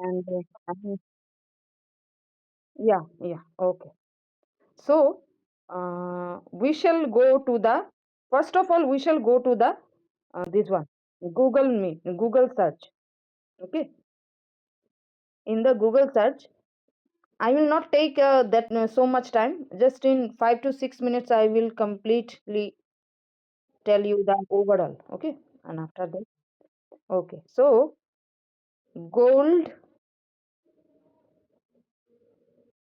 and yeah, okay. So, we shall go to the first of all, we shall go to the this one, Google search. Okay, in the Google search, I will not take that so much time. Just in 5 to 6 minutes, I will completely tell you the overall. Okay, and after that, okay. So, gold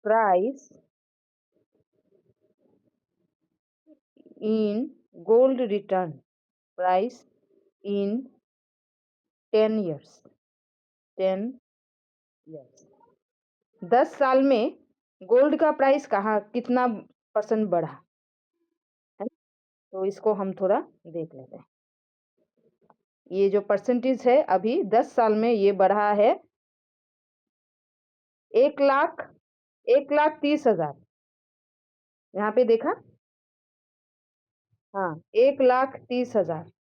price in gold return price in 10 years. 10 years. 10 साल में gold का price कहाँ कितना percent बढ़ा है। तो इसको हम थोड़ा देख लेते हैं। ये जो परसेंटेज है अभी 10 साल में ये बढ़ा है 1,30,000। यहाँ पे देखा, हाँ 1,30,000।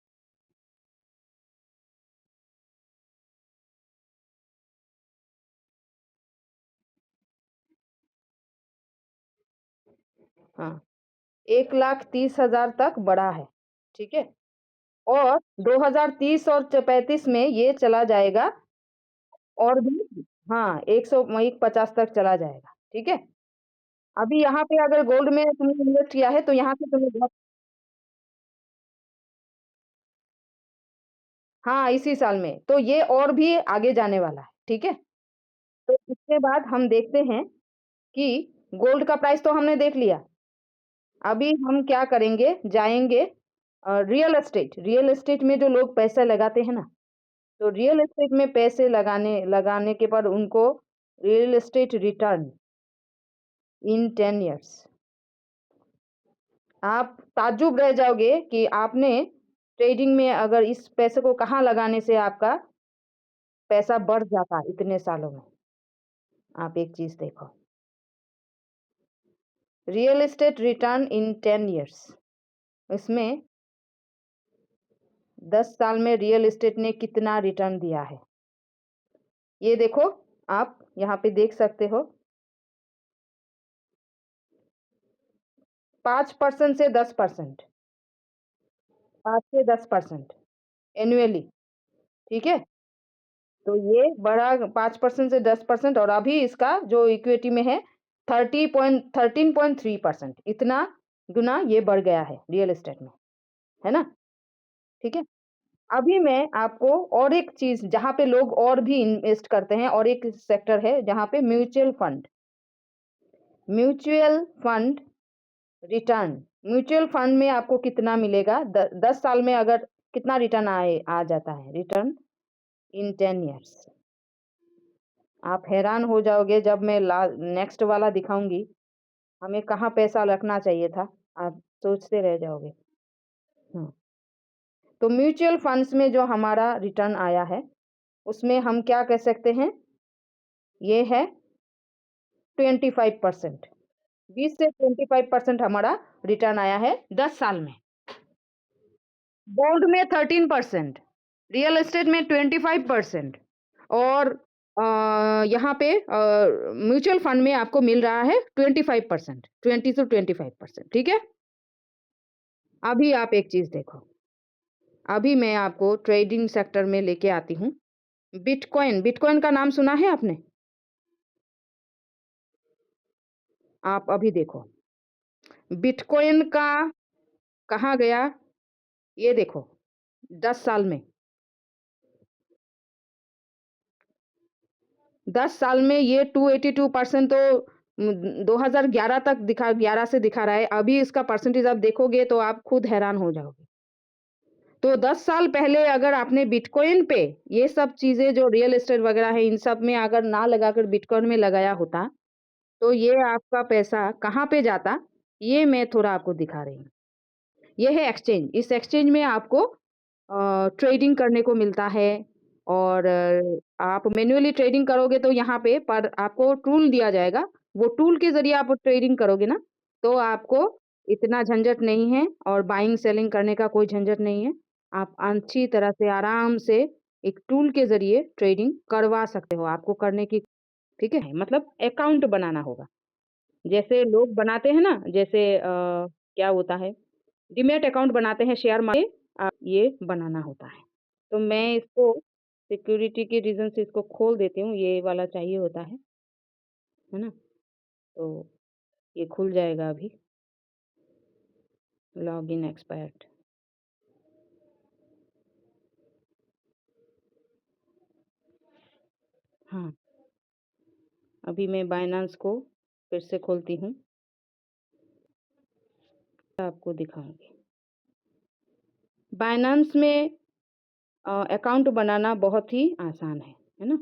हाँ 1,30,000 तक बढ़ा है। ठीक है, और 2030 और 35 में ये चला जाएगा और भी, हाँ 150 तक चला जाएगा। ठीक है, अभी यहाँ पे अगर गोल्ड में तुमने इन्वेस्ट किया है तो यहाँ से तुम्हें बहुत, हाँ इसी साल में तो ये और भी आगे जाने वाला है। ठीक है, तो इसके बाद हम देखते हैं कि गोल्ड का प्राइस तो हमने देख लिया। अभी हम क्या करेंगे, जाएंगे रियल एस्टेट में जो लोग पैसे लगाते हैं ना, तो रियल एस्टेट में पैसे लगाने लगाने के बाद उनको रियल एस्टेट रिटर्न इन 10 years, आप ताज्जुब रह जाओगे कि आपने ट्रेडिंग में अगर इस पैसे को कहाँ लगाने से आपका पैसा बढ़ जाता इतने सालों में। आप एक चीज देखो, रियल एस्टेट रिटर्न इन 10 years, इसमें 10 साल में रियल एस्टेट ने कितना रिटर्न दिया है। ये देखो, आप यहाँ पे देख सकते हो 5% से 10%, 5 से 10% एनुअली। ठीक है, तो ये बढ़ा 5% से 10%, और अभी इसका जो इक्विटी में है 13.3%, इतना गुना ये बढ़ गया है रियल एस्टेट में, है ना। ठीक है, अभी मैं आपको और एक चीज जहां पे लोग और भी इन्वेस्ट करते हैं, और एक सेक्टर है जहां पे mutual fund return, mutual fund में आपको कितना मिलेगा, 10 साल में अगर कितना रिटर्न आ जाता है, रिटर्न इन 10 years। आप हैरान हो जाओगे जब मैं नेक्स्ट वाला दिखाऊंगी, हमें कहाँ पैसा रखना चाहिए था, आप सोचते रह जाओगे। हम्म, तो म्यूचुअल फंड्स में जो हमारा रिटर्न आया है उसमें हम क्या कह सकते हैं, ये है 25%। 20 से 25% हमारा रिटर्न आया है 10 साल में। गोल्ड में 13%, रियल एस्टेट में 25%, और यहाँ पे म्यूचुअल फंड में आपको मिल रहा है 25%, 20 से 25%। ठीक है, अभी आप एक चीज देखो, अभी मैं आपको ट्रेडिंग सेक्टर में लेके आती हूँ। बिटकॉइन, बिटकॉइन का नाम सुना है आपने? आप अभी देखो बिटकॉइन का कहाँ गया, ये देखो 10 साल में, 10 साल में ये 282% तो 2011 तक दिखा, 11 से दिखा रहा है। अभी इसका परसेंटेज आप देखोगे तो आप खुद हैरान हो जाओगे। तो 10 साल पहले अगर आपने बिटकॉइन पे ये सब चीजें जो रियल एस्टेट वगैरह है इन सब में अगर ना लगाकर बिटकॉइन में लगाया होता, तो ये आपका पैसा कहाँ पे जाता, ये मैं थोड़ा आपको दिखा रही हूँ। ये है एक्सचेंज, इस एक्सचेंज में आपको ट्रेडिंग करने को मिलता है, और आप मैन्युअली ट्रेडिंग करोगे तो यहाँ पे पर आपको टूल दिया जाएगा, वो टूल के ज़रिए आप ट्रेडिंग करोगे ना, तो आपको इतना झंझट नहीं है और बाइंग सेलिंग करने का कोई झंझट नहीं है। आप अच्छी तरह से आराम से एक टूल के ज़रिए ट्रेडिंग करवा सकते हो, आपको करने की ठीक है? मतलब अकाउंट बनाना होगा। जैसे लोग बनाते हैं ना, जैसे क्या होता है, डीमैट अकाउंट बनाते हैं शेयर मार्केट ये बनाना होता है। तो मैं इसको सिक्योरिटी के रीज़न से इसको खोल देती हूँ, ये वाला चाहिए होता है ना? तो ये खुल जाएगा अभी, लॉगिन एक्सपायर्ड। हाँ, अभी मैं बायनांस को फिर से खोलती हूँ, आपको दिखाऊँगी। बायनांस में अकाउंट बनाना बहुत ही आसान है ना?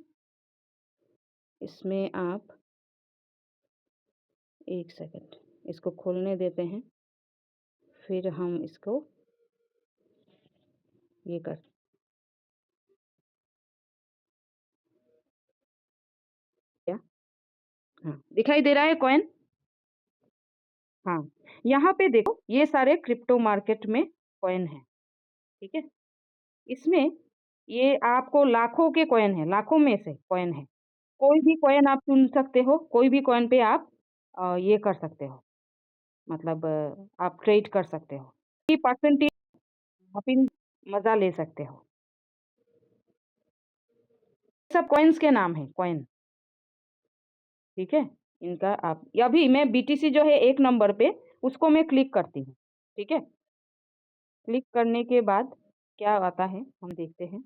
इसमें आप 1 सेकंड इसको खोलने देते हैं, फिर हम इसको ये कर क्या? हाँ, दिखाई दे रहा है कॉइन? हाँ, यहाँ पे देखो ये सारे क्रिप्टो मार्केट में कॉइन हैं, ठीक है? इसमें ये आपको लाखों के कॉइन हैं, लाखों में से कॉइन हैं। कोई भी कॉइन आप चुन सकते हो, कोई भी कॉइन पे आप ये कर सकते हो, मतलब आप ट्रेड कर सकते हो। की परसेंटेज आप इन मज़ा ले सकते हो। सब कॉइन्स के नाम हैं, कॉइन, ठीक है? इनका आप या अभी मैं बीटीसी जो है 1 नंबर पे, उसको मैं क्लिक करती हूँ, ठीक है? क्लिक करने के बाद क्या आता है, हम देखते हैं।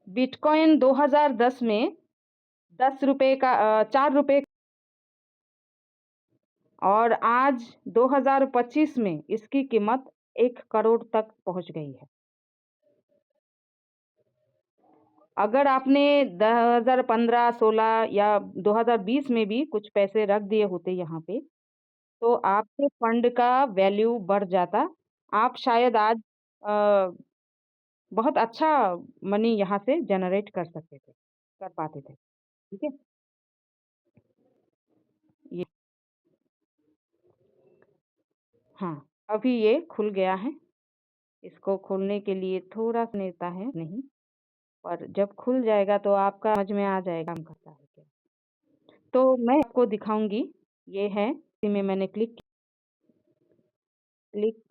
बिटकॉइन 2010 में ₹10 का ₹4 और आज 2025 में इसकी कीमत 1 करोड़ तक पहुँच गई है। अगर आपने 2015, 16 या 2020 में भी कुछ पैसे रख दिए होते यहाँ पे, तो आपके फंड का वैल्यू बढ़ जाता। आप शायद आज अ, बहुत अच्छा मनी यहाँ से जनरेट कर सकते थे, कर पाते थे, ठीक है? ये हाँ, अभी ये खुल गया है। इसको खोलने के लिए थोड़ा-सा लेता है नहीं, पर जब खुल जाएगा तो आपका समझ में आ जाएगा काम करता है क्या। तो मैं आपको दिखाऊँगी, ये है, इसी में मैंने क्लिक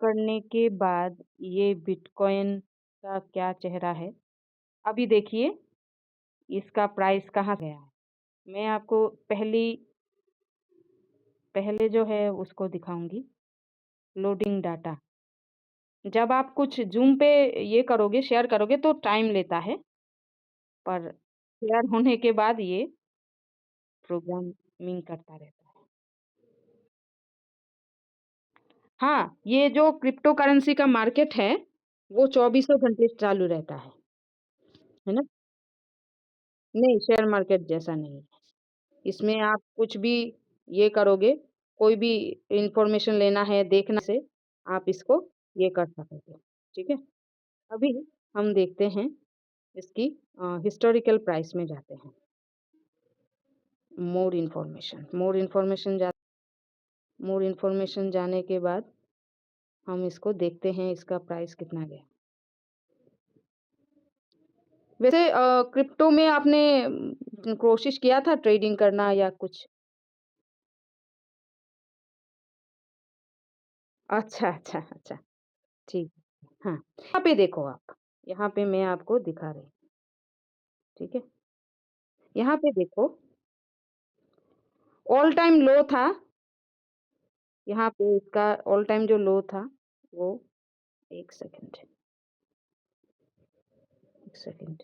करने के बाद ये बिटकॉइन का क्या चेहरा है। अभी देखिए इसका प्राइस कहाँ गया है। मैं आपको पहले जो है उसको दिखाऊँगी, लोडिंग डाटा। जब आप कुछ ज़ूम पे ये करोगे, शेयर करोगे तो टाइम लेता है, पर शेयर होने के बाद ये प्रोग्रामिंग करता रहता है। हाँ, ये जो क्रिप्टो करेंसी का मार्केट है, वो चौबीसों घंटे चालू रहता है ना? नहीं, शेयर मार्केट जैसा नहीं है। इसमें आप कुछ भी ये करोगे, कोई भी इन्फॉर्मेशन लेना है, देखना से आप इसको ये कर सकोगे, ठीक है? अभी हम देखते हैं इसकी हिस्टोरिकल प्राइस में जाते हैं। मोर इन्फॉर्मेशन जाने के बाद हम इसको देखते हैं इसका प्राइस कितना गया। वैसे क्रिप्टो में आपने कोशिश किया था ट्रेडिंग करना या कुछ? अच्छा, अच्छा, अच्छा, ठीक। हाँ, यहाँ पे देखो आप, यहाँ पे मैं आपको दिखा रही हूँ, ठीक है? यहाँ पे देखो, ऑल टाइम लो था, यहाँ पे इसका ऑल टाइम जो लो था, वो 1 सेकंड, 1 सेकंड।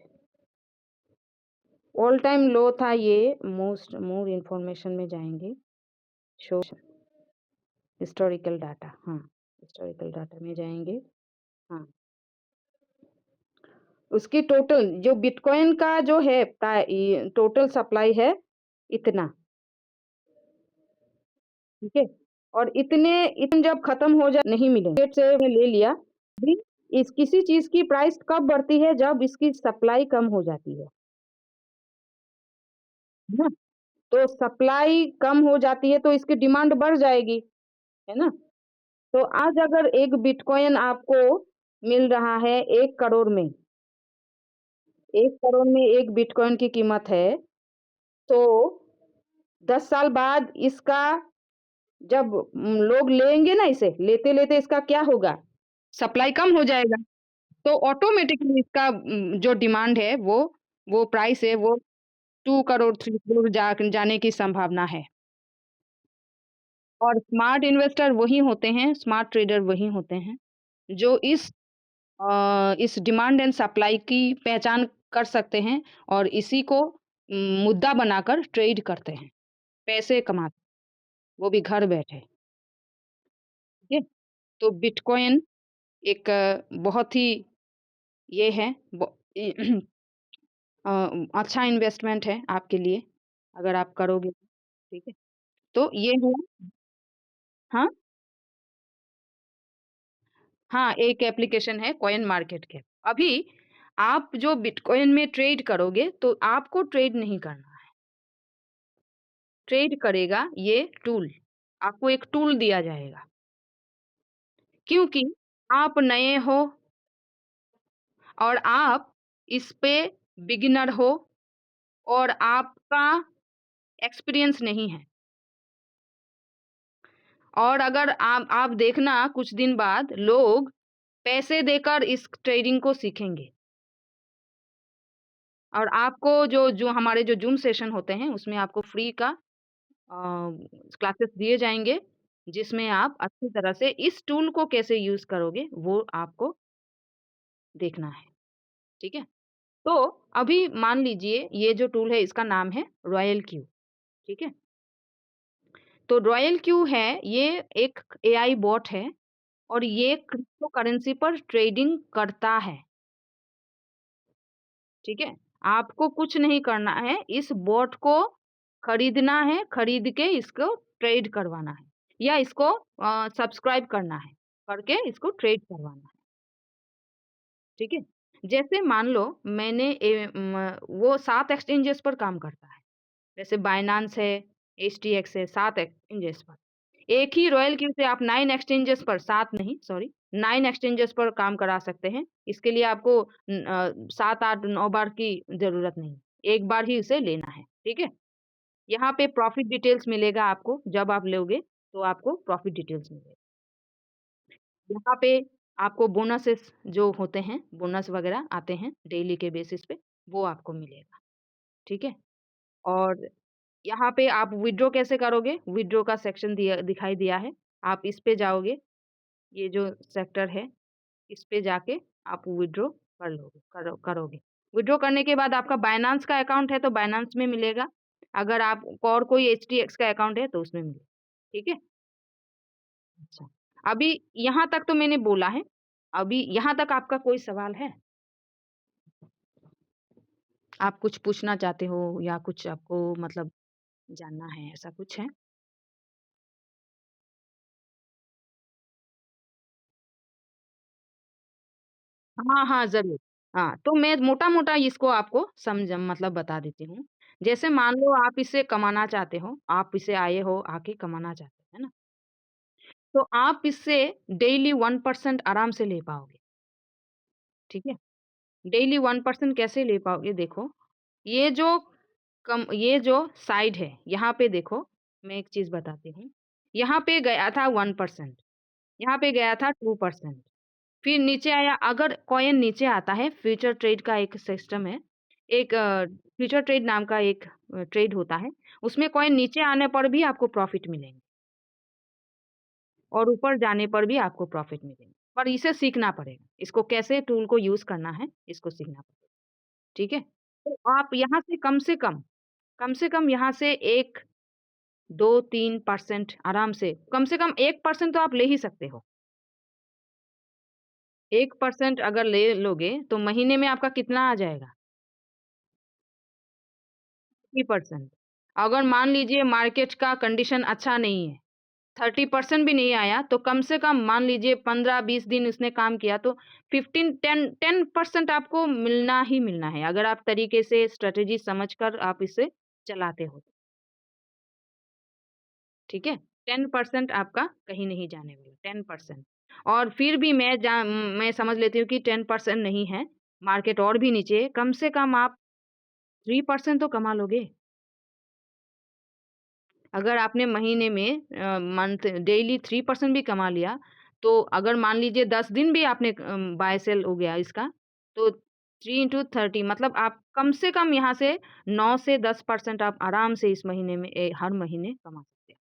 ऑल टाइम लो था ये, मोर इन्फॉर्मेशन में जाएँगे, शो हिस्टोरिकल डाटा, हाँ, हिस्टोरिकल डाटा में जाएँगे, हाँ। उसकी टोटल जो बिटकॉइन का जो है टोटल सप्लाई है इतना, ठीक है? और इतने जब खत्म हो जाए नहीं मिलेंगे, मार्केट से ले लिया, भी इस किसी चीज़ की प्राइस कब बढ़ती है जब इसकी सप्लाई कम हो जाती है ना? तो सप्लाई कम हो जाती है तो इसकी डिमांड बढ़ जाएगी, है ना? तो आज अगर 1 बिटकॉइन आपको मिल रहा है 1 करोड़ में, 1 करोड़ में 1 बिटकॉइन की कीमत है, तो 10 साल बाद इसका जब लोग लेंगे ना इसे, लेते-लेते इसका क्या होगा? सप्लाई कम हो जाएगा। तो ऑटोमैटिकली इसका जो डिमांड है वो प्राइस है वो 2 करोड़ 3 करोड़ जाने की संभावना है। और स्मार्ट इन्वेस्टर वही होते हैं, स्मार्ट ट्रेडर वही होते हैं, जो इस डिमांड एंड सप्लाई की पहचान कर सकते हैं और इसी को मुद्दा बनाकर ट्रेड करते हैं, पैसे कमाते हैं, वो भी घर बैठे, ठीक है? तो बिटकॉइन एक बहुत ही ये है ब इ अ, अच्छा इन्वेस्टमेंट है आपके लिए, अगर आप करोगे तो, ठीक है? तो ये हुआ हाँ, हाँ, एक एप्लीकेशन है कॉइन मार्केट कैप। अभी आप जो बिटकॉइन में ट्रेड करोगे, तो आपको ट्रेड नहीं करना है, ट्रेड करेगा ये टूल, आपको एक टूल दिया जाएगा। क्योंकि आप नए हो और आप इस पे बिगिनर हो और आपका एक्सपीरियंस नहीं है। और अगर आप देखना कुछ दिन बाद लोग पैसे देकर इस ट्रेडिंग को सीखेंगे और आपको जो हमारे जो ज़ूम सेशन होते हैं उसमें आपको फ्री का क्लासेस दिए जाएँगे, जिसमें आप अच्छी तरह से इस टूल को कैसे यूज़ करोगे वो आपको देखना है, ठीक है? तो अभी मान लीजिए ये जो टूल है इसका नाम है रॉयल क्यू, ठीक है? तो रॉयल क्यू है ये एक एआई बॉट है और ये क्रिप्टो करेंसी पर ट्रेडिंग करता है, ठीक है? आपको कुछ नहीं करना है, इस बॉट को खरीदना है, खरीद के इसको ट्रेड करवाना है या इसको सब्सक्राइब करना है, करके इसको ट्रेड करवाना है, ठीक है? जैसे मान लो वो 7 एक्सचेंजेस पर काम करता है, जैसे बायनांस है, एचटीएक्स है, 7 एक्सचेंजेस पर। एक ही रॉयल क्यू से आप 9 एक्सचेंजेस पर 7 नहीं सॉरी 9 एक्सचेंजेस पर काम करा सकते हैं। इसके लिए आपको 7, 8, 9 बार की ज़रूरत नहीं। एक बार ही इसे लेना है, ठीक है? यहाँ पे प्रॉफिट डिटेल्स मिलेगा आपको, जब आप लोगे तो आपको प्रॉफिट डिटेल्स मिलेगा। यहाँ पे आपको बोनसेस जो होते हैं, बोनस वगैरह आते हैं डेली के बेसिस पे, वो आपको मिलेगा, ठीक है? और यहाँ पे आप विथड्रॉ कैसे करोगे? विथड्रॉ का सेक्शन दिखाई दिया है। आप इस पे जाओगे, ये जो सेक्टर है, इस पे जाके आप विथड्रॉ करोगे। विथड्रॉ करने के बाद आपका बायनांस का अकाउंट है तो बायनांस में मिलेगा। अगर आप और कोई एचटीएक्स का अकाउंट है तो उसमें मिलेगा। ठीक है? अच्छा। अभी यहाँ तक तो मैंने बोला है। अभी यहाँ तक आपका कोई सवाल है? आप कुछ पूछना चाहते हो या कुछ आपको मतलब जानना है, ऐसा कुछ है? हाँ, हाँ, ज़रूर। हाँ, तो मैं मोटा-मोटा इसको आपको मतलब बता देती हूँ। जैसे मान लो आप इसे कमाना चाहते हो, आप इसे आए हो, आके कमाना चाहते हो, है ना? तो आप इससे डेली 1% आराम से ले पाओगे, ठीक है? डेली 1% कैसे ले पाओगे देखो, ये जो ये जो साइड है, यहाँ पे देखो, मैं एक चीज़ बताती हूँ। यहाँ पे गया था 1%, यहाँ पे गया था 2%। फिर नीचे आया अगर कॉइन नीचे आता है फ्यूचर ट्रेड का एक सिस्टम है। एक फ्यूचर ट्रेड नाम का एक ट्रेड होता है। उसमें कॉइन नीचे आने पर भी आपको प्रॉफ़िट मिलेंगे और ऊपर जाने पर भी आपको प्रॉफ़िट मिलेंगे। पर इसे सीखना पड़ेगा। इसको कैसे टूल को यूज़ करना है, इसको सीखना पड़ेगा। ठीक है? तो आप यहाँ से कम से कम यहाँ से 1, 2, 3% आराम से कम 1% तो आप ले ही सकते हो। 1% अगर ले लोगे तो महीने में आपका कितना आ जाएगा? 30% अगर मान लीजिए मार्केट का कंडीशन अच्छा नहीं है, 30% भी नहीं आया तो कम से कम मान लीजिए 15-20 दिन उसने काम किया तो 10% आपको मिलना ही मिलना है, अगर आप तरीके से स्ट्रैटेजी समझकर आप इसे चलाते हो। ठीक है? 10% आपका कहीं नहीं जाने वाला, 10%। और फिर भी मैं समझ लेती हूँ कि 10% नहीं है, मार्केट और भी नीचे है, कम से कम आप 3% तो कमा लोगे। अगर आपने महीने में मंथ डेली 3% भी कमा लिया, तो अगर मान लीजिए 10 दिन भी आपने बाय सेल हो गया इसका, तो 3 इंटू 30 मतलब आप कम से कम यहाँ से 9 से 10% आप आराम से इस महीने में हर महीने कमा सकते हैं।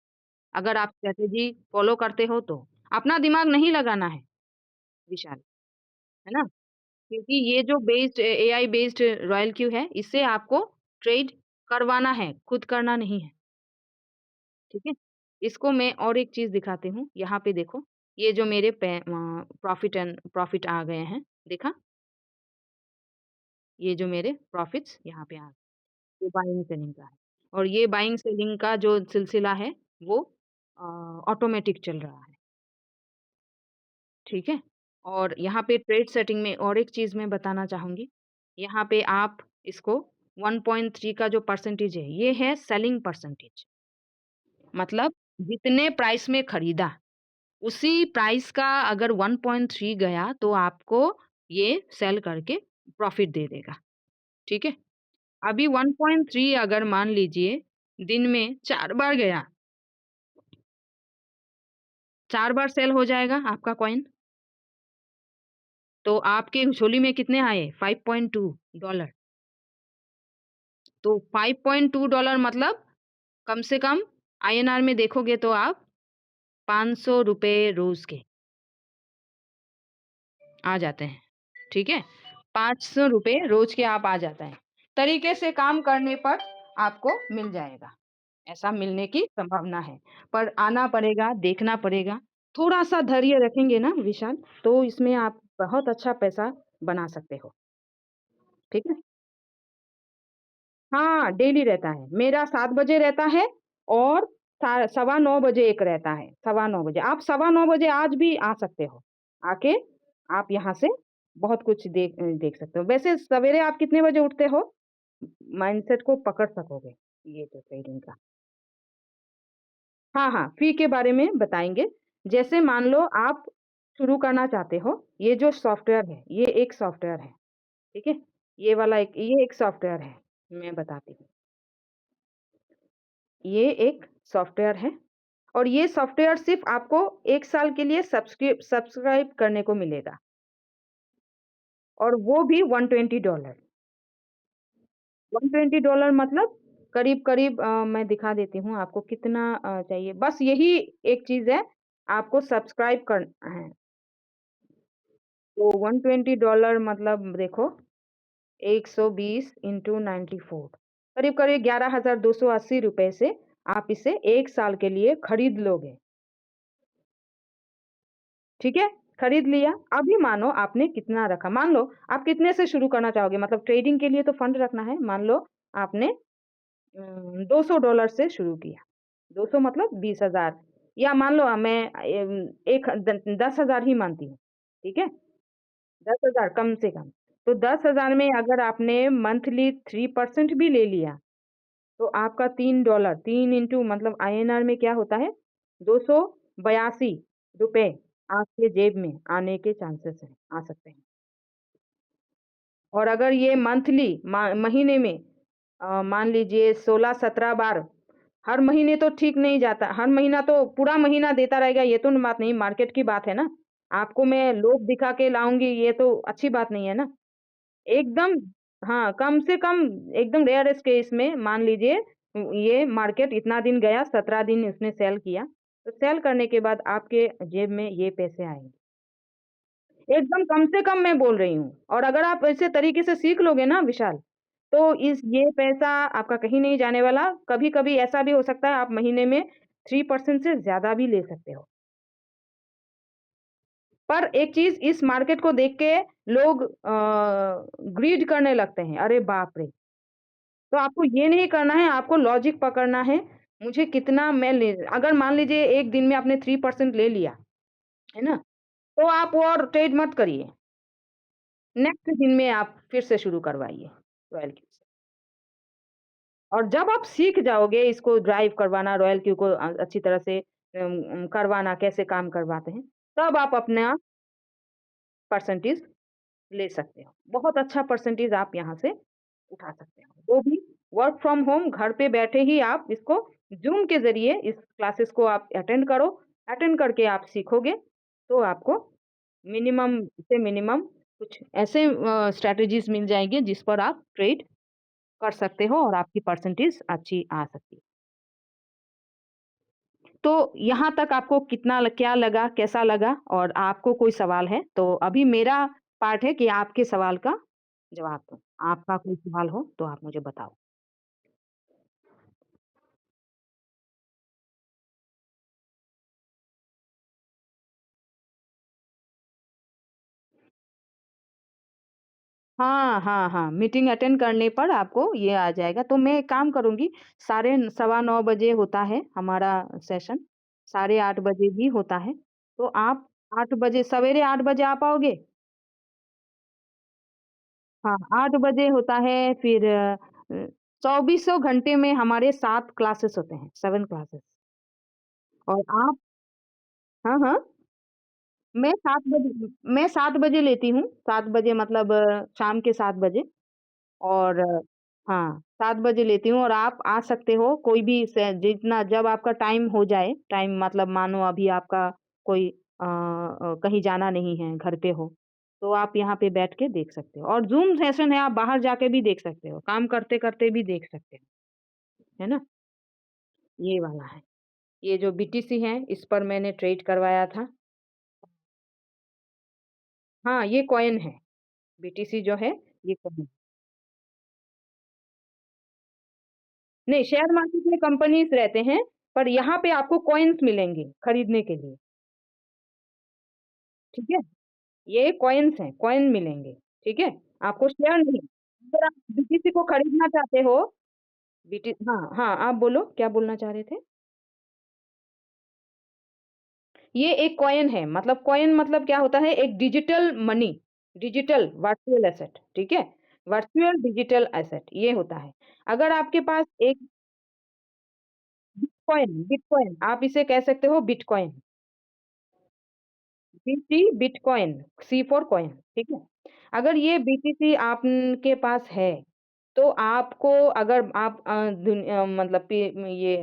अगर आप स्ट्रैटेजी फ़ॉलो करते हो तो। अपना दिमाग नहीं लगाना है विशाल, है ना? क्योंकि ये जो एआई बेस्ड रॉयल क्यू है, इससे आपको ट्रेड करवाना है, खुद करना नहीं है। ठीक है? इसको मैं और एक चीज़ दिखाती हूँ, यहाँ पे देखो, ये जो मेरे प्रॉफ़िट आ गए हैं, देखा? ये जो मेरे प्रॉफ़िट्स यहाँ पे आ गए, ये बाइंग सेलिंग का है। और ये बाइंग सेलिंग का जो सिलसिला है, वो अ, ऑटोमैटिक चल रहा है, ठीक है? और यहाँ पे ट्रेड सेटिंग में और एक चीज़ मैं बताना चाहूँगी, यहाँ पे आप इसको 1.3 का जो परसेंटेज है, ये है सेलिंग परसेंटेज। मतलब जितने प्राइस में खरीदा उसी प्राइस का अगर 1.3 गया तो आपको ये सेल करके प्रॉफ़िट दे देगा, ठीक है? अभी 1.3 अगर मान लीजिए दिन में 4 बार गया, 4 बार सेल हो जाएगा आपका कॉइन, तो आपके झोली में कितने आए? $5.2। तो $5.2 मतलब कम से कम आईएनआर में देखोगे तो आप ₹500 रोज़ के आ जाते हैं, ठीक है? ₹500 रोज़ के आप आ जाता है। तरीके से काम करने पर आपको मिल जाएगा। ऐसा मिलने की संभावना है, पर आना पड़ेगा, देखना पड़ेगा। थोड़ा-सा धैर्य रखेंगे ना विशाल, तो इसमें आप बहुत अच्छा पैसा बना सकते हो, ठीक है? हाँ, डेली रहता है। मेरा 7 बजे रहता है और सा सवा 9 बजे एक रहता है, सवा 9 बजे। आप सवा 9 बजे आज भी आ सकते हो। आके आप यहाँ से बहुत कुछ देख सकते हो। वैसे सवेरे आप कितने बजे उठते हो? माइंडसेट को पकड़ सकोगे, ये जो ट्रेडिंग का। हाँ, हाँ, फ़ी के बारे में बताएँगे। जैसे मान लो आप शुरू करना चाहते हो, ये जो सॉफ्टवेयर है, ये एक सॉफ्टवेयर है, ठीक है? ये एक सॉफ्टवेयर है, मैं बताती हूँ। ये एक सॉफ्टवेयर है और ये सॉफ्टवेयर सिर्फ़ आपको 1 साल के लिए सब्सक्राइब करने को मिलेगा और वो भी $120। $120 मतलब करीब-करीब मैं दिखा देती हूँ आपको कितना चाहिए। बस यही एक चीज़ है, आपको सब्सक्राइब करना है। तो $120 मतलब देखो 120 इंटू 94 करीब-करीब ₹11,280 से आप इसे 1 साल के लिए खरीद लोगे, ठीक है? खरीद लिया, अभी मानो आपने कितना रखा, मान लो आप कितने से शुरू करना चाहोगे? मतलब ट्रेडिंग के लिए तो फंड रखना है, मान लो आपने $200 से शुरू किया, 200 मतलब 20,000 या मान लो मैं एक द 10,000 ही मानती हूँ, ठीक है? 10,000 कम से कम। तो 10,000 में अगर आपने मंथली 3% भी ले लिया, तो आपका $3 3 इंटू मतलब आईएनआर में क्या होता है? ₹282 आपके जेब में आने के चांसेस हैं, आ सकते हैं। और अगर ये मंथली महीने में मान लीजिए 16-17 बार, हर महीने तो ठीक नहीं जाता, हर महीना तो पूरा महीना देता रहेगा ये तो बात नहीं, मार्केट की बात है ना। आपको मैं लोभ दिखा के लाऊँगी ये तो अच्छी बात नहीं है ना। एकदम हाँ, कम से कम एकदम रेयरेस्ट केस में मान लीजिए ये मार्केट इतना दिन गया, 17 दिन उसने सेल किया, तो सेल करने के बाद आपके जेब में ये पैसे आएँगे। एकदम कम से कम मैं बोल रही हूँ और अगर आप ऐसे तरीके से सीख लोगे ना विशाल, तो इस ये पैसा आपका कहीं नहीं जाने वाला। कभी-कभी ऐसा भी हो सकता है आप महीने में 3% से ज़्यादा भी ले सकते हो। पर एक चीज़ इस मार्केट को देख के लोग ग्रीड करने लगते हैं, अरे बाप रे! तो आपको ये नहीं करना है, आपको लॉजिक पकड़ना है, मुझे कितना मैं ले अगर मान लीजिए 1 दिन में आपने 3% ले लिया, है ना? तो आप और ट्रेड मत करिए। नेक्स्ट दिन में आप फिर से शुरू करवाइए, रॉयल क्यू से। और जब आप सीख जाओगे इसको ड्राइव करवाना, रॉयल क्यू को अच्छी तरह से करवाना, कैसे काम करवाते हैं, तब आप अपना परसेंटेज ले सकते हो। बहुत अच्छा परसेंटेज आप यहाँ से उठा सकते हो। वो भी वर्क फ्रॉम होम, घर पे बैठे ही आप इसको ज़ूम के ज़रिए इस क्लासेस को आप अटेंड करो। अटेंड करके आप सीखोगे, तो आपको मिनिमम से मिनिमम कुछ ऐसे स्ट्रैटेजीज़ मिल जाएँगे जिस पर आप ट्रेड कर सकते हो और आपकी परसेंटेज अच्छी आ सकती है। तो यहाँ तक आपको कितना क्या लगा, कैसा लगा और आपको कोई सवाल है? तो अभी मेरा पार्ट है कि आपके सवाल का जवाब दूँ। आपका कोई सवाल हो तो आप मुझे बताओ? हाँ, हाँ, हाँ, मीटिंग अटेंड करने पर आपको ये आ जाएगा। तो मैं एक काम करूँगी, साढ़े सवा 9 बजे होता है हमारा सेशन, साढ़े 8 बजे भी होता है। तो आप 8 बजे सवेरे 8 बजे आ पाओगे? हाँ, 8 बजे होता है फिर चौबीसों घंटे में हमारे 7 क्लासेस होते हैं, 7 क्लासेस और आप हाँ, हाँ, मैं 7 बजे लेती हूँ, 7 बजे मतलब शाम के 7 बजे। और हाँ, 7 बजे लेती हूँ और आप आ सकते हो कोई भी से जितना जब आपका टाइम हो जाए, टाइम मतलब मानो अभी आपका कोई कहीं जाना नहीं है, घर पे हो, तो आप यहाँ पे बैठ के देख सकते हो और ज़ूम सेशन है, आप बाहर जाके भी देख सकते हो, काम करते-करते भी देख सकते हो, है ना? ये वाला है। ये जो बीटीसी है, इस पर मैंने ट्रेड करवाया था। हाँ, ये कॉइन है, बीटीसी जो है, ये कॉइन नहीं, शेयर मार्केट में कंपनीज़ रहते हैं, पर यहाँ पे आपको कॉइन्स मिलेंगे खरीदने के लिए, ठीक है? ये कॉइन्स हैं, कॉइन मिलेंगे, ठीक है? आपको शेयर नहीं। अगर आप बीटीसी को खरीदना चाहते हो हाँ, हाँ, आप बोलो, क्या बोलना चाह रहे थे? ये एक कॉइन है, मतलब कॉइन मतलब क्या होता है? एक digital money, digital virtual asset, ठीक है? वर्चुअल डिजिटल एसेट ये होता है। अगर आपके पास एक बिटकॉइन बिटकॉइन आप इसे कह सकते हो bitcoin. BT bitcoin, C for coin, ठीक है? अगर ये बीटीसी आपके पास है, तो आपको अगर आप मतलब ये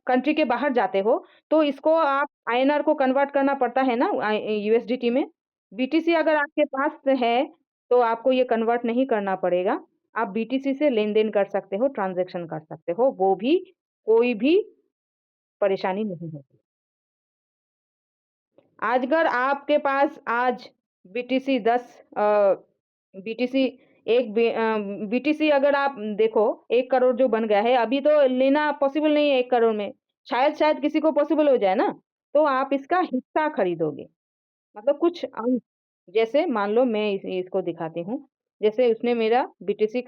कंट्री के बाहर जाते हो, तो इसको आप आईएनआर को कन्वर्ट करना पड़ता है ना यूएसडीटी में। बीटीसी अगर आपके पास है, तो आपको ये कन्वर्ट नहीं करना पड़ेगा। आप बीटीसी से लेन-देन कर सकते हो, ट्रांज़ैक्शन कर सकते हो, वो भी कोई भी परेशानी नहीं होगी। आज अगर आपके पास आज बीटीसी 10 बीटीसी बीटीसी अगर आप देखो 1 करोड़ जो बन गया है, अभी तो लेना पॉसिबल नहीं है 1 करोड़ में। शायद किसी को पॉसिबल हो जाए ना, तो आप इसका हिस्सा खरीदोगे। मतलब कुछ अंश जैसे मान लो मैं इसको दिखाती हूँ। जैसे उसने मेरा बीटीसी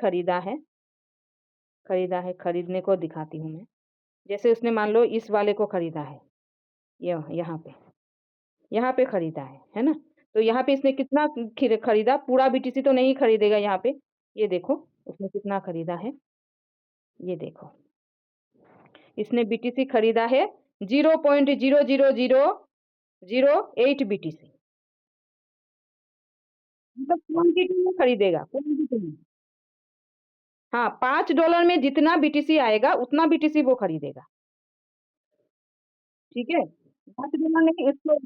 खरीदने को दिखाती हूँ मैं। जैसे उसने मान लो इस वाले को खरीदा है, यहाँ पे। यहाँ पे खरीदा है ना? तो यहाँ पे इसने कितना खरीदा? पूरा बीटीसी तो नहीं खरीदेगा यहाँ पे। ये देखो, उसने कितना खरीदा है, ये देखो। इसने बीटीसी खरीदा है 0.00008 बीटीसी। मतलब क्वांटिटी में खरीदेगा, क्वांटिटी में। हाँ, $5 में जितना बीटीसी आएगा, उतना बीटीसी वो खरीदेगा। ठीक है? 5 डॉलर नहीं इसको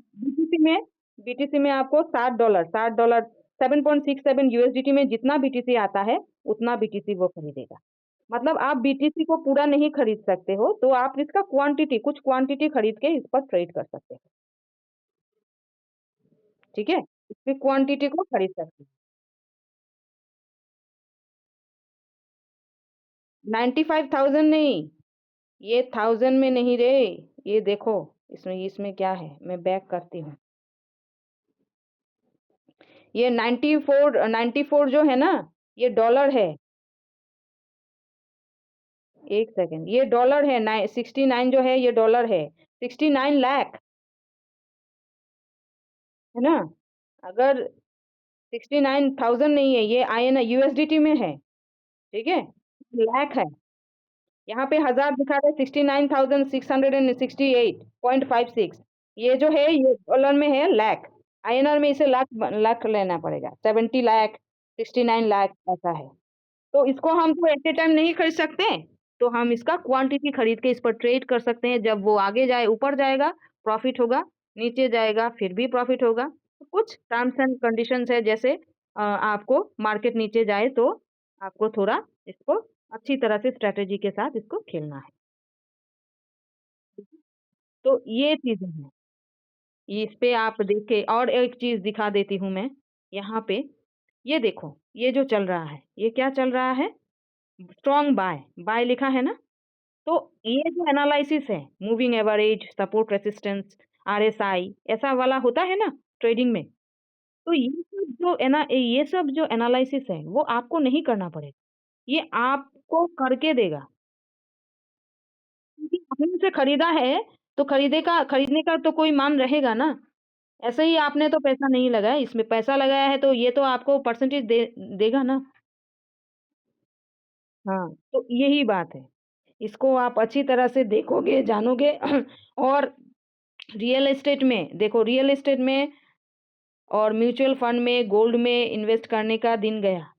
बीटीसी में आपको $60 7.67 यूएसडीटी में जितना बीटीसी आता है, उतना बीटीसी वो खरीदेगा। मतलब आप बीटीसी को पूरा नहीं खरीद सकते हो, तो आप इसका कुछ क्वांटिटी खरीद के इस पर ट्रेड कर सकते हो। ठीक है? इसकी क्वांटिटी को खरीद सकते हो। 95,000 नहीं, ये 1000 में नहीं रे, ये देखो, इसमें इसमें क्या है, मैं बैक करती हूँ। ये 94 जो है ना, ये डॉलर है। 1 सेकंड, ये डॉलर है, 69 जो है ये डॉलर है। 69 लाख, है ना? अगर 69,000 नहीं है, ये आईएनआर यूएसडीटी में है, ठीक है? लाख है। यहाँ पे 1000 दिखा रहा है 69,668.56। ये जो है ये डॉलर में है लाख। आईएनआर में इसे लाख लाख लेना पड़ेगा। 70 लाख, 69 लाख ऐसा है। तो इसको हम तो एट ए टाइम नहीं खरीद सकते, तो हम इसका क्वांटिटी खरीद के इस पर ट्रेड कर सकते हैं। जब वो आगे जाए ऊपर जाएगा, प्रॉफिट होगा, नीचे जाएगा फिर भी प्रॉफिट होगा। तो कुछ टर्म्स एंड कंडीशंस है जैसे आपको मार्केट नीचे जाए तो आपको थोड़ा इसको अच्छी तरह से स्ट्रैटेजी के साथ इसको खेलना है। तो ये चीज़ें हैं। इस पे आप देखे और एक चीज़ दिखा देती हूँ मैं, यहाँ पे ये देखो, ये जो चल रहा है, ये क्या चल रहा है? स्ट्रॉन्ग बाय, बाय लिखा है ना? तो ये जो एनालिसिस है, moving average, support resistance, RSI ऐसा वाला होता है ना ट्रेडिंग में, तो ये सब जो एनालिसिस है, वो आपको नहीं करना पड़ेगा। ये आपको करके देगा। क्योंकि आपने उसे खरीदा है, तो खरीदने का तो कोई मान रहेगा ना। ऐसे ही आपने तो पैसा नहीं लगाया, इसमें पैसा लगाया है तो ये तो आपको परसेंटेज देगा ना। हाँ, तो यही बात है। इसको आप अच्छी तरह से देखोगे, जानोगे और रियल एस्टेट में देखो रियल एस्टेट में और म्यूचुअल फंड में, गोल्ड में इन्वेस्ट करने का दिन गया।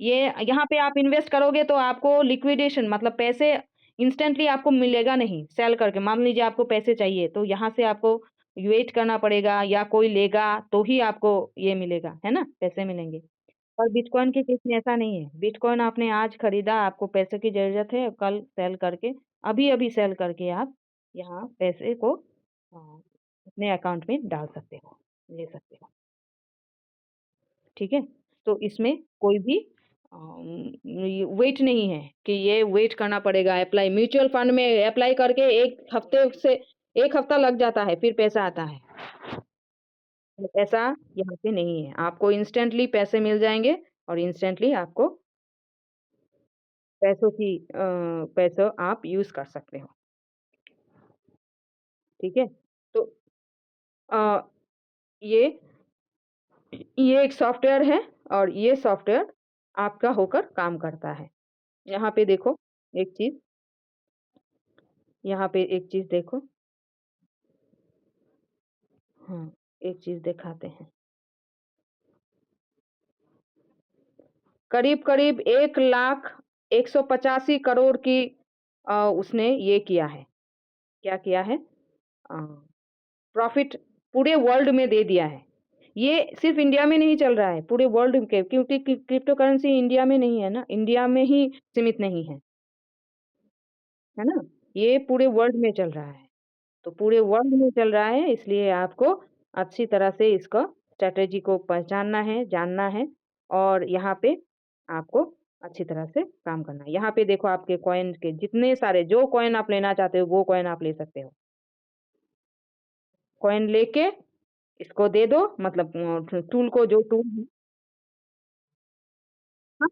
ये यहाँ पे आप इन्वेस्ट करोगे तो आपको लिक्विडेशन मतलब पैसे इंस्टेंटली आपको मिलेगा नहीं, सेल करके। मान लीजिए आपको पैसे चाहिए, तो यहाँ से आपको वेट करना पड़ेगा या कोई लेगा तो ही आपको ये मिलेगा, है ना? पैसे मिलेंगे। और बिटकॉइन के केस में ऐसा नहीं है। बिटकॉइन आपने आज खरीदा, आपको पैसे की ज़रूरत है, कल सेल करके अभी-अभी सेल करके आप यहाँ पैसे को अपने अकाउंट में डाल सकते हो, ले सकते हो। ठीक है? तो इसमें कोई भी ये वेट नहीं है कि ये वेट करना पड़ेगा अप्लाई म्यूचुअल फंड में अप्लाई करके 1 हफ्ता लग जाता है, फिर पैसा आता है। तो ऐसा यहाँ पे नहीं है। आपको इंस्टेंटली पैसे मिल जाएँगे और इंस्टेंटली आपको पैसों आप यूज़ कर सकते हो। ठीक है? तो अ, ये ये एक सॉफ्टवेयर है और ये सॉफ्टवेयर आपका होकर काम करता है। यहाँ पे देखो एक चीज़ यहाँ पे एक चीज़ देखो। हाँ, एक चीज़ दिखाते हैं। करीब-करीब 1,85 करोड़ की उसने ये किया है। क्या किया है? अ, प्रॉफ़िट पूरे वर्ल्ड में दे दिया है। ये सिर्फ़ इंडिया में नहीं चल रहा है, पूरे वर्ल्ड के क्योंकि क्रिप्टो करेंसी इंडिया में नहीं है ना, इंडिया में ही सीमित नहीं है ना? ये पूरे वर्ल्ड में चल रहा है। तो पूरे वर्ल्ड में चल रहा है इसलिए आपको अच्छी तरह से इसका स्ट्रैटेजी को पहचानना है, जानना है और यहाँ पे आपको अच्छी तरह से काम करना है। यहाँ पे देखो आपके कॉइन के जितने सारे जो कॉइन आप लेना चाहते हो वो कॉइन आप ले सकते हो। कॉइन लेके इसको दे दो मतलब टूल को जो टूल है हाँ,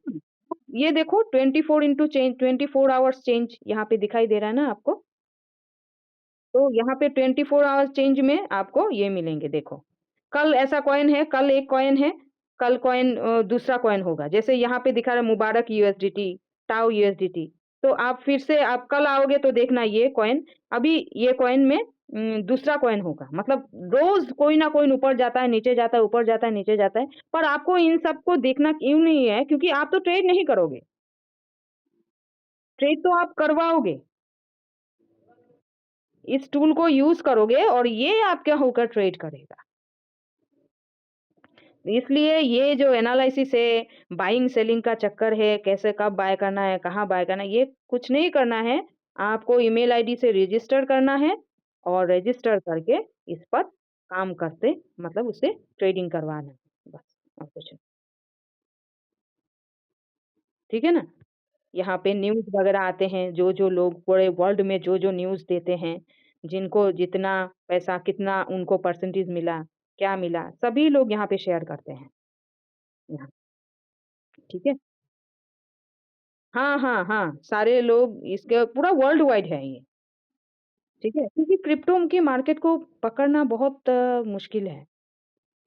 ये देखो 24 इंटू चेंज 24 आवर्स चेंज यहाँ पे दिखाई दे रहा है ना आपको? तो यहाँ पे 24 आवर्स चेंज में आपको ये मिलेंगे देखो। कल ऐसा कॉइन है, कल एक कॉइन है, कल कॉइन दूसरा कॉइन होगा। जैसे यहाँ पे दिखा रहा है मुबारक यूएसडीटी, टाउ यूएसडीटी। तो आप फिर से आप कल आओगे तो देखना ये कॉइन अभी ये कॉइन में दूसरा कॉइन होगा। मतलब रोज़ कोई ना कोई ऊपर जाता है, नीचे जाता है, ऊपर जाता है, नीचे जाता है। पर आपको इन सबको देखना क्यों नहीं है? क्योंकि आप तो ट्रेड नहीं करोगे। ट्रेड तो आप करवाओगे। इस टूल को यूज़ करोगे और ये आपका होकर ट्रेड करेगा। इसलिए ये जो एनालिसिस है, बाइंग सेलिंग का चक्कर है, कैसे कब बाय करना है, कहाँ बाय करना है, ये कुछ नहीं करना है। आपको ईमेल आईडी से रजिस्टर करना है और रजिस्टर करके इस पर काम करते मतलब उससे ट्रेडिंग करवाना है, बस और कुछ नहीं। ठीक है ना? यहाँ पे न्यूज़ वगैरह आते हैं, जो-जो लोग पूरे वर्ल्ड में जो-जो न्यूज़ देते हैं, जिनको जितना पैसा कितना उनको परसेंटेज मिला, क्या मिला, सभी लोग यहाँ पे शेयर करते हैं, यहाँ, ठीक है? हाँ, हाँ, हाँ, सारे लोग इसके पूरा वर्ल्ड वाइड है ये, ठीक है? क्योंकि क्रिप्टो की मार्केट को पकड़ना बहुत मुश्किल है,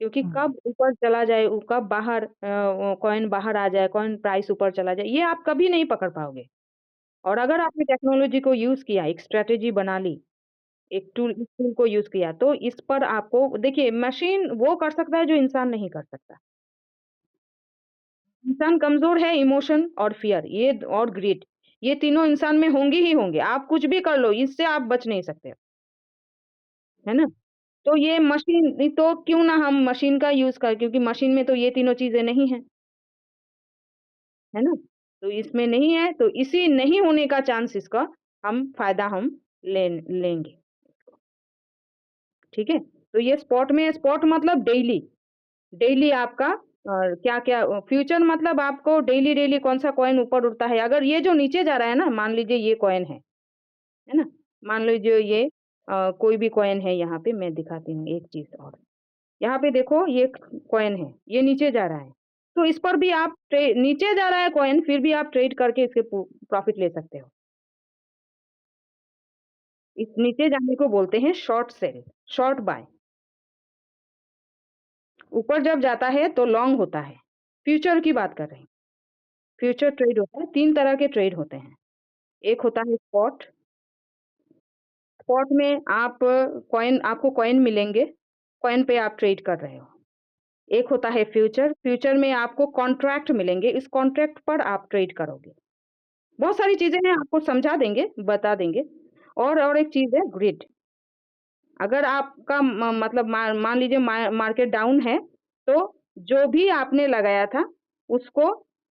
क्योंकि कब ऊपर चला जाए, कब बाहर कॉइन बाहर आ जाए, कॉइन प्राइस ऊपर चला जाए, ये आप कभी नहीं पकड़ पाओगे। और अगर आपने टेक्नोलॉजी को यूज़ किया, एक स्ट्रैटेजी बना ली, एक टूल इस टूल को यूज़ किया, तो इस पर आपको देखिए मशीन वो कर सकता है जो इंसान नहीं कर सकता। इंसान कमज़ोर है इमोशन और फ़ियर ये और ग्रीड, ये तीनों इंसान में होंगे ही होंगे। आप कुछ भी कर लो, इससे आप बच नहीं सकते, है ना? तो ये मशीन नहीं तो क्यों ना हम मशीन का यूज़ करें क्योंकि मशीन में तो ये तीनों चीज़ें नहीं हैं, है ना? तो इसमें नहीं है, तो इसी नहीं होने का चांस इसका हम फ़ायदा लेंगे, ठीक है? तो ये स्पॉट मतलब डेली, डेली आपका क्या-क्या फ्यूचर मतलब आपको डेली-डेली कौन-सा कॉइन ऊपर उठता है, अगर ये जो नीचे जा रहा है ना, मान लीजिए ये कॉइन है ना? मान लीजिए ये कोई भी कॉइन है यहाँ पे मैं दिखाती हूँ एक चीज़ और। यहाँ पे देखो ये कॉइन है, ये नीचे जा रहा है। तो इस पर भी आप ट्रे नीचे जा रहा है कॉइन फिर भी आप ट्रेड करके इसके प्रॉफ़िट ले सकते हो। इस नीचे जाने को बोलते हैं शॉर्ट सेल, शॉर्ट बाय। ऊपर जब जाता है तो लॉन्ग होता है। फ्यूचर की बात कर रहे हैं। फ्यूचर ट्रेड होता है, 3 तरह के ट्रेड होते हैं। एक होता है स्पॉट, स्पॉट में आप कॉइन आपको कॉइन मिलेंगे, कॉइन पे आप ट्रेड कर रहे हो। एक होता है फ्यूचर, फ्यूचर में आपको कॉन्ट्रैक्ट मिलेंगे, इस कॉन्ट्रैक्ट पर आप ट्रेड करोगे। बहुत सारी चीज़ें हैं आपको समझा देंगे, बता देंगे। और एक चीज़ है ग्रिड, अगर आपका मतलब मान लीजिए मार्केट डाउन है, तो जो भी आपने लगाया था, उसको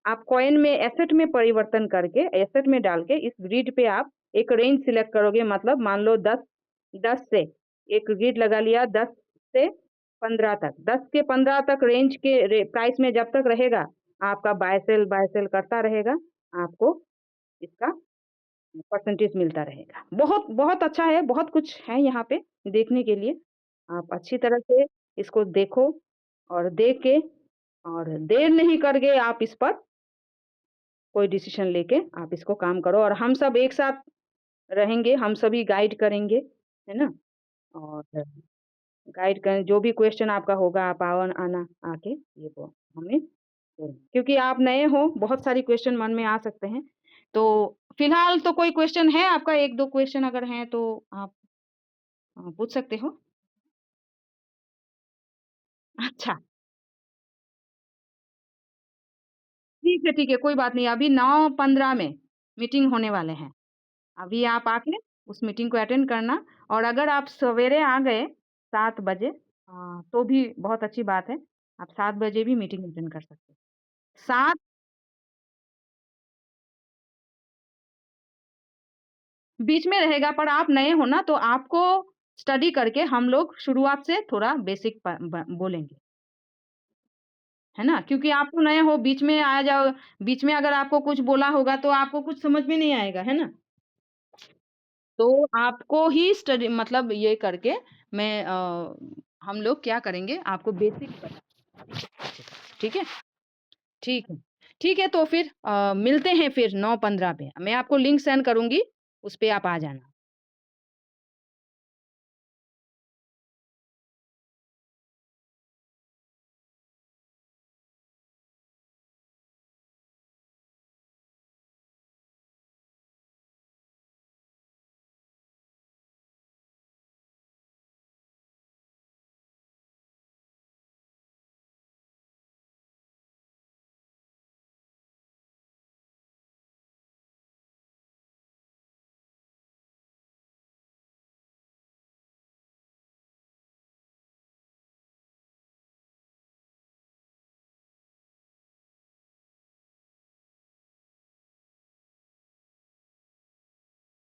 आप कॉइन में एसेट में परिवर्तन करके, एसेट में डाल के इस ग्रिड पे आप एक रेंज सिलेक्ट करोगे मतलब मान लो 10 से एक ग्रिड लगा लिया 10 से 15 तक, 10 के 15 तक रेंज के प्राइस में जब तक रहेगा, आपका बाय सेल करता रहेगा, आपको इसका परसेंटेज मिलता रहेगा। बहुत बहुत अच्छा है, बहुत कुछ है यहाँ पे देखने के लिए। आप अच्छी तरह से इसको देखो और देख के और देर नहीं करके आप इस पर कोई डिसीज़न लेके आप इसको काम करो और हम सब एक साथ रहेंगे, हम सभी गाइड करेंगे, है ना? और गाइड करें जो भी क्वेश्चन आपका होगा आप आना आके ये वो हमें क्योंकि आप नए हो, बहुत सारी क्वेश्चन मन में आ सकते हैं। तो फिलहाल तो कोई क्वेश्चन है आपका 1-2 क्वेश्चन अगर हैं तो आप पूछ सकते हो। अच्छा, ठीक है, कोई बात नहीं। अभी 9:15 में मीटिंग होने वाले हैं। अभी आप आके उस मीटिंग को अटेंड करना और अगर आप सवेरे आ गए 7 बजे तो भी बहुत अच्छी बात है। आप 7 बजे भी मीटिंग अटेंड कर सकते हैं। 7 बीच में रहेगा पर आप नए हो ना तो आपको स्टडी करके हम लोग शुरुआत से थोड़ा बेसिक बोलेंगे, है ना? क्योंकि आप तो नए हो बीच में आ जाओ बीच में अगर आपको कुछ बोला होगा तो आपको कुछ समझ में नहीं आएगा, है ना? तो आपको ही स्टडी मतलब ये करके हम लोग क्या करेंगे आपको बेसिक ठीक है? ठीक है। ठीक है तो फिर मिलते हैं फिर 9:15 पे। मैं आपको लिंक सेंड करूँगी, उस पे आप आ जाना।